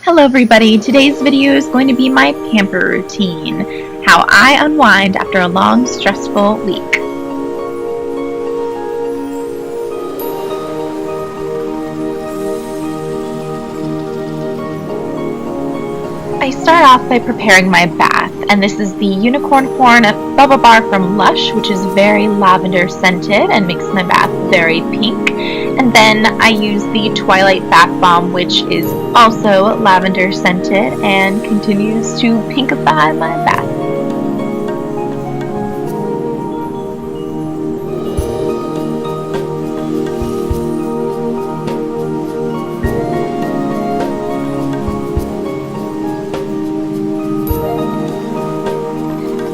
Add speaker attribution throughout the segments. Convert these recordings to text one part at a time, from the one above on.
Speaker 1: Hello everybody, today's video is going to be my pamper routine, how I unwind after a long, stressful week. I start off by preparing my bath, and this is the unicorn horn bubble bar from Lush, which is very lavender scented and makes my bath very pink. And then I use the Twilight bath bomb, which is also lavender scented and continues to pinkify my bath.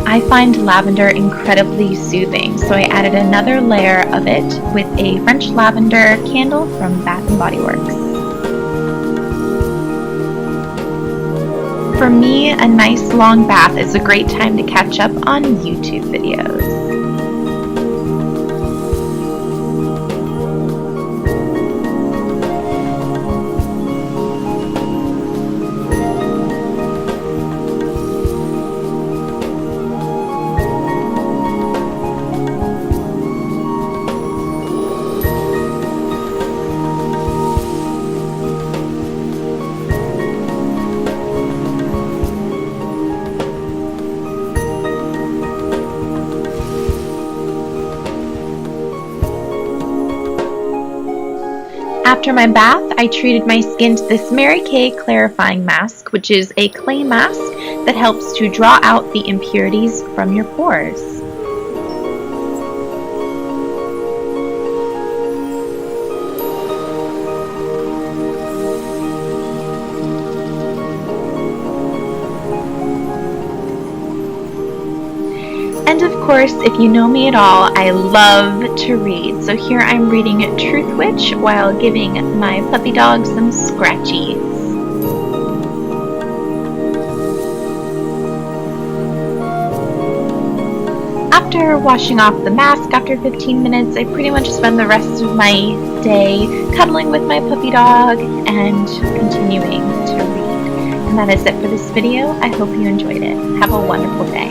Speaker 1: I find lavender incredibly soothing, so I added another layer of it with a French lavender candle from Bath & Body Works. For me, a nice long bath is a great time to catch up on YouTube videos. After my bath, I treated my skin to this Mary Kay clarifying mask, which is a clay mask that helps to draw out the impurities from your pores. And of course, if you know me at all, I love to read. So here I'm reading Truth Witch while giving my puppy dog some scratchies. After washing off the mask after 15 minutes, I pretty much spend the rest of my day cuddling with my puppy dog and continuing to read. And that is it for this video. I hope you enjoyed it. Have a wonderful day.